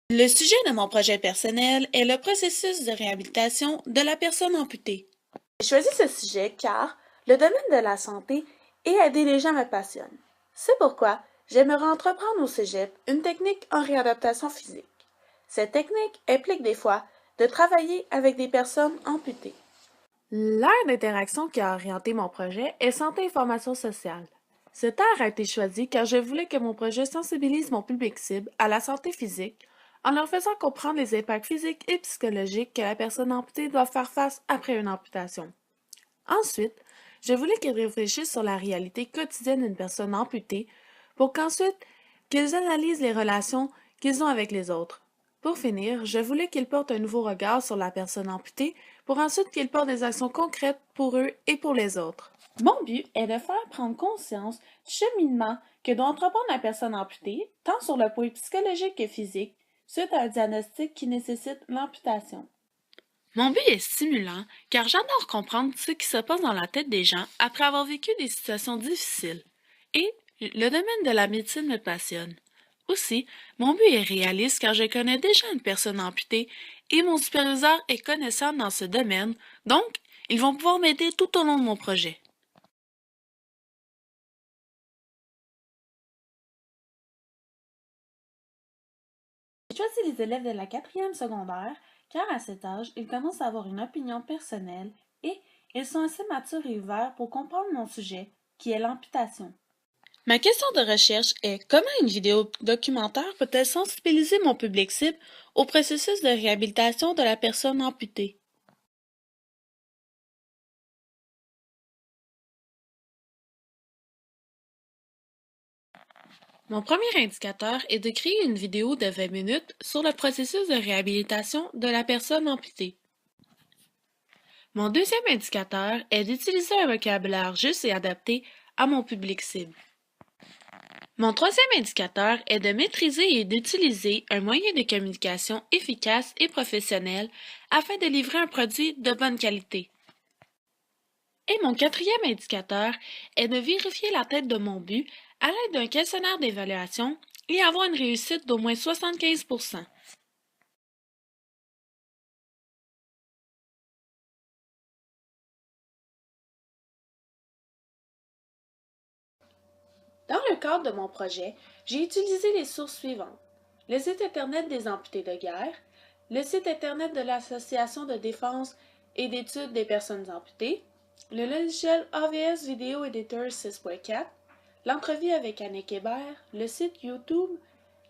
Le sujet de mon projet personnel est le processus de réhabilitation de la personne amputée. J'ai choisi ce sujet car le domaine de la santé et aider les gens me passionne. C'est pourquoi j'aimerais entreprendre au cégep une technique en réadaptation physique. Cette technique implique des fois de travailler avec des personnes amputées. L'aire d'interaction qui a orienté mon projet est santé et formation sociale. Cette aire a été choisie car je voulais que mon projet sensibilise mon public cible à la santé physique en leur faisant comprendre les impacts physiques et psychologiques que la personne amputée doit faire face après une amputation. Ensuite, je voulais qu'ils réfléchissent sur la réalité quotidienne d'une personne amputée pour qu'ensuite qu'ils analysent les relations qu'ils ont avec les autres. Pour finir, je voulais qu'ils portent un nouveau regard sur la personne amputée pour ensuite qu'ils portent des actions concrètes pour eux et pour les autres. Mon but est de faire prendre conscience du cheminement que doit entreprendre la personne amputée, tant sur le point psychologique que physique, suite à un diagnostic qui nécessite l'amputation. Mon but est stimulant car j'adore comprendre ce qui se passe dans la tête des gens après avoir vécu des situations difficiles. Et le domaine de la médecine me passionne. Aussi, mon but est réaliste car je connais déjà une personne amputée et mon superviseur est connaissant dans ce domaine, donc ils vont pouvoir m'aider tout au long de mon projet. J'ai choisi les élèves de la 4e secondaire car à cet âge, ils commencent à avoir une opinion personnelle et ils sont assez matures et ouverts pour comprendre mon sujet, qui est l'amputation. Ma question de recherche est comment une vidéo documentaire peut-elle sensibiliser mon public cible au processus de réhabilitation de la personne amputée? Mon premier indicateur est de créer une vidéo de 20 minutes sur le processus de réhabilitation de la personne amputée. Mon deuxième indicateur est d'utiliser un vocabulaire juste et adapté à mon public cible. Mon troisième indicateur est de maîtriser et d'utiliser un moyen de communication efficace et professionnel afin de livrer un produit de bonne qualité. Et mon quatrième indicateur est de vérifier la tête de mon but à l'aide d'un questionnaire d'évaluation et avoir une réussite d'au moins 75%. Dans le cadre de mon projet, j'ai utilisé les sources suivantes. Le site Internet des amputés de guerre, le site Internet de l'Association de défense et d'études des personnes amputées, le logiciel AVS Video Editor 6.4, l'entrevue avec Annick Hébert, le site YouTube,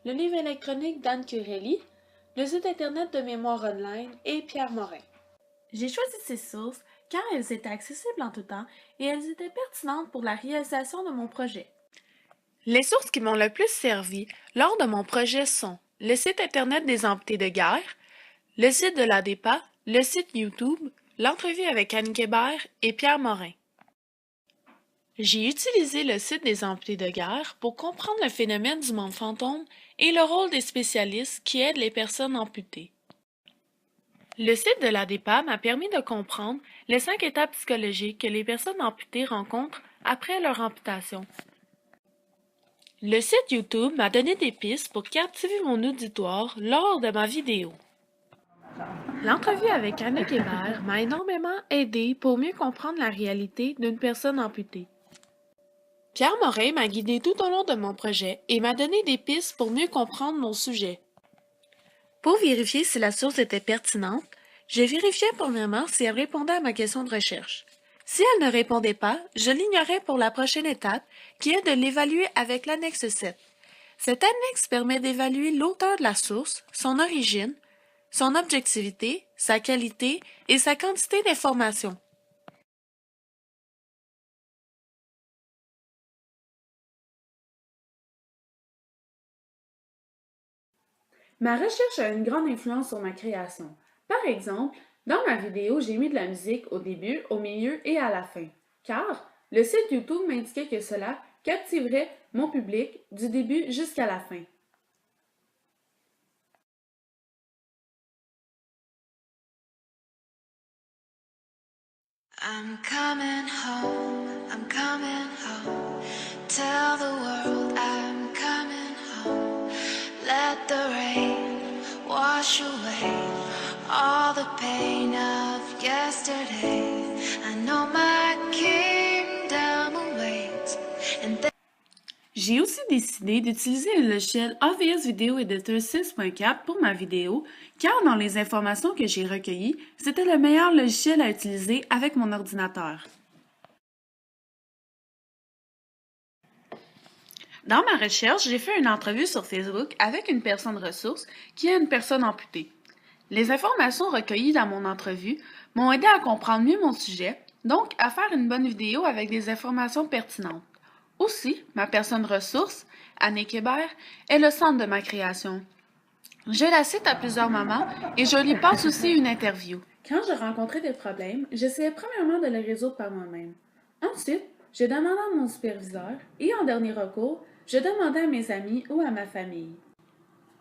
le livre électronique d'Anne Curelli, le site Internet de Mémoire Online et Pierre Morin. J'ai choisi ces sources car elles étaient accessibles en tout temps et elles étaient pertinentes pour la réalisation de mon projet. Les sources qui m'ont le plus servi lors de mon projet sont le site Internet des amputés de guerre, le site de l'ADEPA, le site YouTube, l'entrevue avec Anne Hébert et Pierre Morin. J'ai utilisé le site des amputés de guerre pour comprendre le phénomène du monde fantôme et le rôle des spécialistes qui aident les personnes amputées. Le site de l'ADEPA m'a permis de comprendre les 5 étapes psychologiques que les personnes amputées rencontrent après leur amputation. Le site YouTube m'a donné des pistes pour captiver mon auditoire lors de ma vidéo. L'entrevue avec Annick Hébert m'a énormément aidé pour mieux comprendre la réalité d'une personne amputée. Pierre Morin m'a guidé tout au long de mon projet et m'a donné des pistes pour mieux comprendre mon sujet. Pour vérifier si la source était pertinente, j'ai vérifié premièrement si elle répondait à ma question de recherche. Si elle ne répondait pas, je l'ignorais pour la prochaine étape, qui est de l'évaluer avec l'annexe 7. Cette annexe permet d'évaluer l'auteur de la source, son origine, son objectivité, sa qualité et sa quantité d'informations. Ma recherche a une grande influence sur ma création. Par exemple, dans ma vidéo, j'ai mis de la musique au début, au milieu et à la fin, car le site YouTube m'indiquait que cela captiverait mon public du début jusqu'à la fin. I'm coming home, I'm coming home. Tell the world I'm coming home. Let the rain wash away all the pain of yesterday. I know my kingdom awaits, and J'ai aussi décidé d'utiliser le logiciel OBS Video Editor 6.4 pour ma vidéo, car dans les informations que j'ai recueillies, c'était le meilleur logiciel à utiliser avec mon ordinateur. Dans ma recherche, j'ai fait une entrevue sur Facebook avec une personne ressource qui est une personne amputée. Les informations recueillies dans mon entrevue m'ont aidé à comprendre mieux mon sujet, donc à faire une bonne vidéo avec des informations pertinentes. Aussi, ma personne ressource, Annick Hébert, est le centre de ma création. Je la cite à plusieurs moments et je lui passe aussi une interview. Quand je rencontrais des problèmes, j'essayais premièrement de les résoudre par moi-même. Ensuite, je demandais à mon superviseur et en dernier recours, je demandais à mes amis ou à ma famille.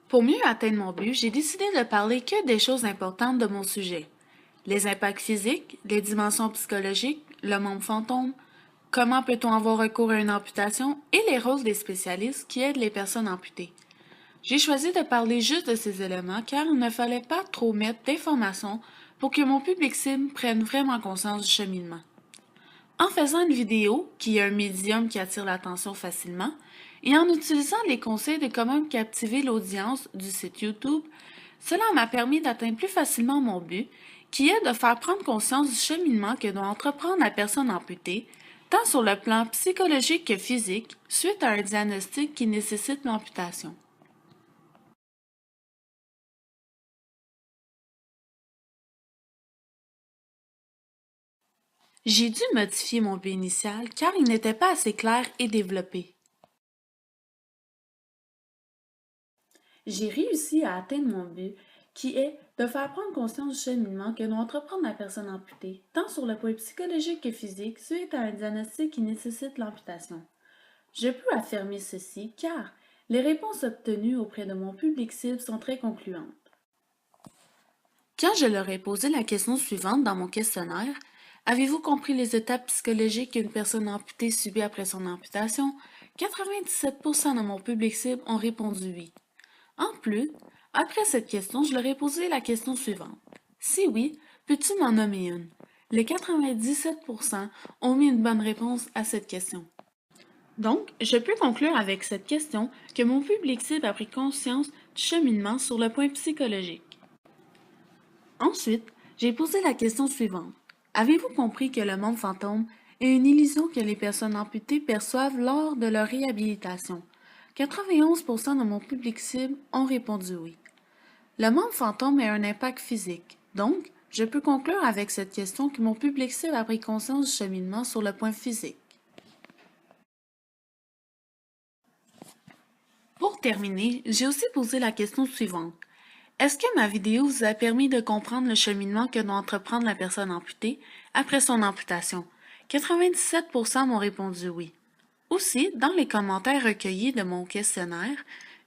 Pour mieux atteindre mon but, j'ai décidé de parler que des choses importantes de mon sujet. Les impacts physiques, les dimensions psychologiques, le membre fantôme, comment peut-on avoir recours à une amputation et les rôles des spécialistes qui aident les personnes amputées. J'ai choisi de parler juste de ces éléments car il ne fallait pas trop mettre d'informations pour que mon public cible prenne vraiment conscience du cheminement. En faisant une vidéo, qui est un médium qui attire l'attention facilement, et en utilisant les conseils de comment captiver l'audience du site YouTube, cela m'a permis d'atteindre plus facilement mon but, qui est de faire prendre conscience du cheminement que doit entreprendre la personne amputée, tant sur le plan psychologique que physique, suite à un diagnostic qui nécessite l'amputation. J'ai dû modifier mon but initial car il n'était pas assez clair et développé. J'ai réussi à atteindre mon but, qui est de faire prendre conscience du cheminement que doit entreprendre la personne amputée, tant sur le point psychologique que physique, suite à un diagnostic qui nécessite l'amputation. Je peux affirmer ceci car les réponses obtenues auprès de mon public cible sont très concluantes. Quand je leur ai posé la question suivante dans mon questionnaire, avez-vous compris les étapes psychologiques qu'une personne amputée subit après son amputation? 97% de mon public cible ont répondu oui. En plus, après cette question, je leur ai posé la question suivante. Si oui, peux-tu m'en nommer une? Les 97% ont mis une bonne réponse à cette question. Donc, je peux conclure avec cette question que mon public cible a pris conscience du cheminement sur le point psychologique. Ensuite, j'ai posé la question suivante. Avez-vous compris que le monde fantôme est une illusion que les personnes amputées perçoivent lors de leur réhabilitation? 91% de mon public cible ont répondu oui. Le monde fantôme a un impact physique, donc je peux conclure avec cette question que mon public cible a pris conscience du cheminement sur le point physique. Pour terminer, j'ai aussi posé la question suivante. Est-ce que ma vidéo vous a permis de comprendre le cheminement que doit entreprendre la personne amputée après son amputation? 97% m'ont répondu oui. Aussi, dans les commentaires recueillis de mon questionnaire,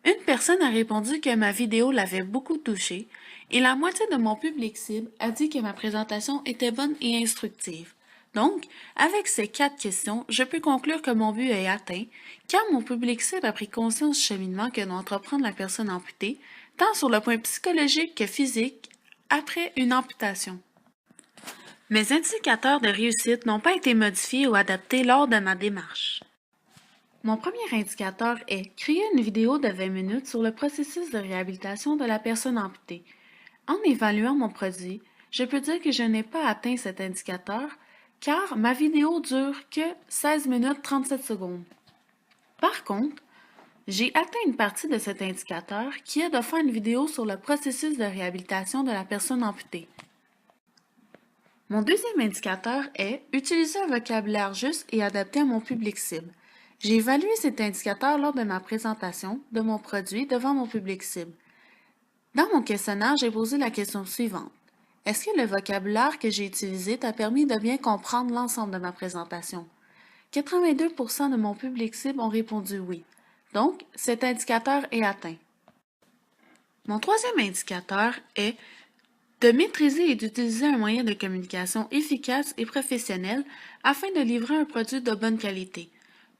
une personne a répondu que ma vidéo l'avait beaucoup touchée et la moitié de mon public cible a dit que ma présentation était bonne et instructive. Donc, avec ces 4 questions, je peux conclure que mon but est atteint car mon public cible a pris conscience du cheminement que doit entreprendre la personne amputée, tant sur le point psychologique que physique, après une amputation. Mes indicateurs de réussite n'ont pas été modifiés ou adaptés lors de ma démarche. Mon premier indicateur est créer une vidéo de 20 minutes sur le processus de réhabilitation de la personne amputée. En évaluant mon produit, je peux dire que je n'ai pas atteint cet indicateur car ma vidéo dure que 16 minutes 37 secondes. Par contre, j'ai atteint une partie de cet indicateur qui est de faire une vidéo sur le processus de réhabilitation de la personne amputée. Mon deuxième indicateur est utiliser un vocabulaire juste et adapté à mon public cible. J'ai évalué cet indicateur lors de ma présentation de mon produit devant mon public cible. Dans mon questionnaire, j'ai posé la question suivante. Est-ce que le vocabulaire que j'ai utilisé t'a permis de bien comprendre l'ensemble de ma présentation? 82% de mon public cible ont répondu oui. Donc, cet indicateur est atteint. Mon troisième indicateur est de maîtriser et d'utiliser un moyen de communication efficace et professionnel afin de livrer un produit de bonne qualité.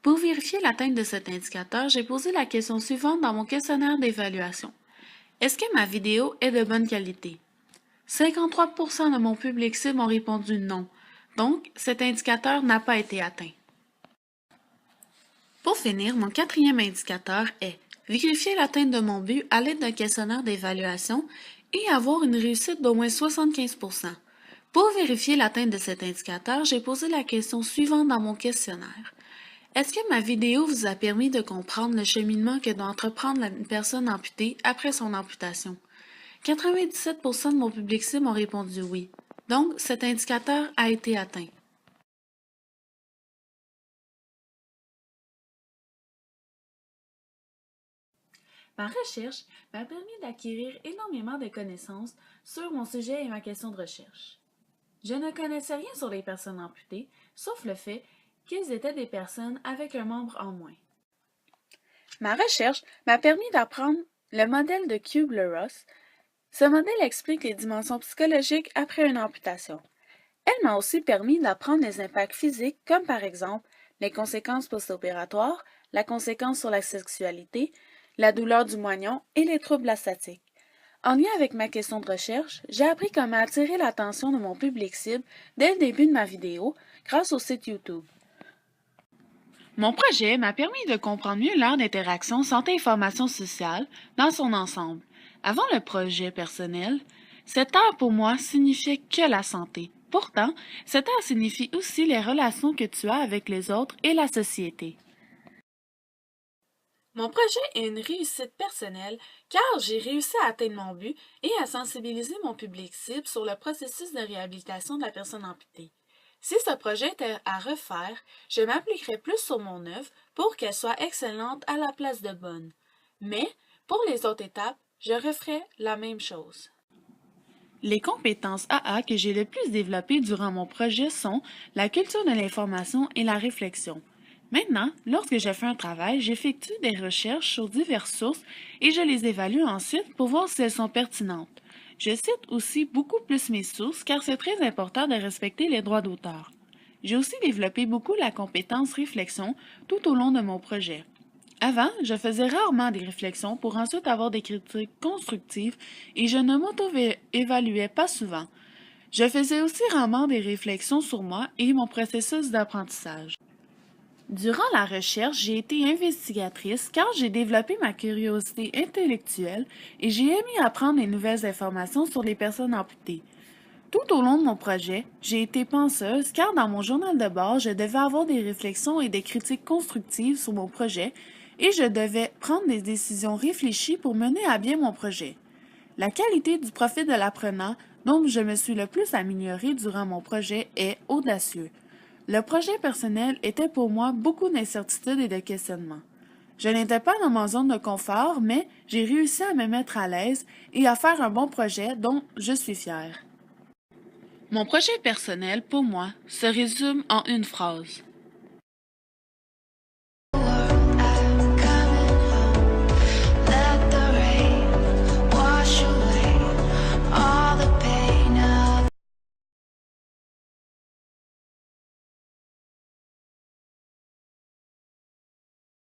Pour vérifier l'atteinte de cet indicateur, j'ai posé la question suivante dans mon questionnaire d'évaluation. Est-ce que ma vidéo est de bonne qualité? 53% de mon public cible ont répondu non, donc cet indicateur n'a pas été atteint. Pour finir, mon quatrième indicateur est vérifier l'atteinte de mon but à l'aide d'un questionnaire d'évaluation et avoir une réussite d'au moins 75%. Pour vérifier l'atteinte de cet indicateur, j'ai posé la question suivante dans mon questionnaire. Est-ce que ma vidéo vous a permis de comprendre le cheminement que doit entreprendre une personne amputée après son amputation? 97% de mon public cible ont répondu oui. Donc, cet indicateur a été atteint. Ma recherche m'a permis d'acquérir énormément de connaissances sur mon sujet et ma question de recherche. Je ne connaissais rien sur les personnes amputées, sauf le fait qu'ils étaient des personnes avec un membre en moins. Ma recherche m'a permis d'apprendre le modèle de Kubler-Ross. Ce modèle explique les dimensions psychologiques après une amputation. Elle m'a aussi permis d'apprendre les impacts physiques, comme par exemple les conséquences post-opératoires, la conséquence sur la sexualité, la douleur du moignon et les troubles de la statique. En lien avec ma question de recherche, j'ai appris comment attirer l'attention de mon public cible dès le début de ma vidéo grâce au site YouTube. Mon projet m'a permis de comprendre mieux l'ère d'interaction santé-information sociale dans son ensemble. Avant le projet personnel, cette ère pour moi signifiait que la santé. Pourtant, cette ère signifie aussi les relations que tu as avec les autres et la société. Mon projet est une réussite personnelle car j'ai réussi à atteindre mon but et à sensibiliser mon public cible sur le processus de réhabilitation de la personne amputée. Si ce projet était à refaire, je m'appliquerais plus sur mon œuvre pour qu'elle soit excellente à la place de bonne. Mais, pour les autres étapes, je referais la même chose. Les compétences AA que j'ai le plus développées durant mon projet sont la culture de l'information et la réflexion. Maintenant, lorsque je fais un travail, j'effectue des recherches sur diverses sources et je les évalue ensuite pour voir si elles sont pertinentes. Je cite aussi beaucoup plus mes sources car c'est très important de respecter les droits d'auteur. J'ai aussi développé beaucoup la compétence réflexion tout au long de mon projet. Avant, je faisais rarement des réflexions pour ensuite avoir des critiques constructives et je ne m'auto-évaluais pas souvent. Je faisais aussi rarement des réflexions sur moi et mon processus d'apprentissage. Durant la recherche, j'ai été investigatrice car j'ai développé ma curiosité intellectuelle et j'ai aimé apprendre les nouvelles informations sur les personnes amputées. Tout au long de mon projet, j'ai été penseuse car dans mon journal de bord, je devais avoir des réflexions et des critiques constructives sur mon projet et je devais prendre des décisions réfléchies pour mener à bien mon projet. La qualité du profil de l'apprenant dont je me suis le plus améliorée durant mon projet est audacieux. Le projet personnel était pour moi beaucoup d'incertitudes et de questionnements. Je n'étais pas dans ma zone de confort, mais j'ai réussi à me mettre à l'aise et à faire un bon projet dont je suis fière. Mon projet personnel, pour moi, se résume en une phrase.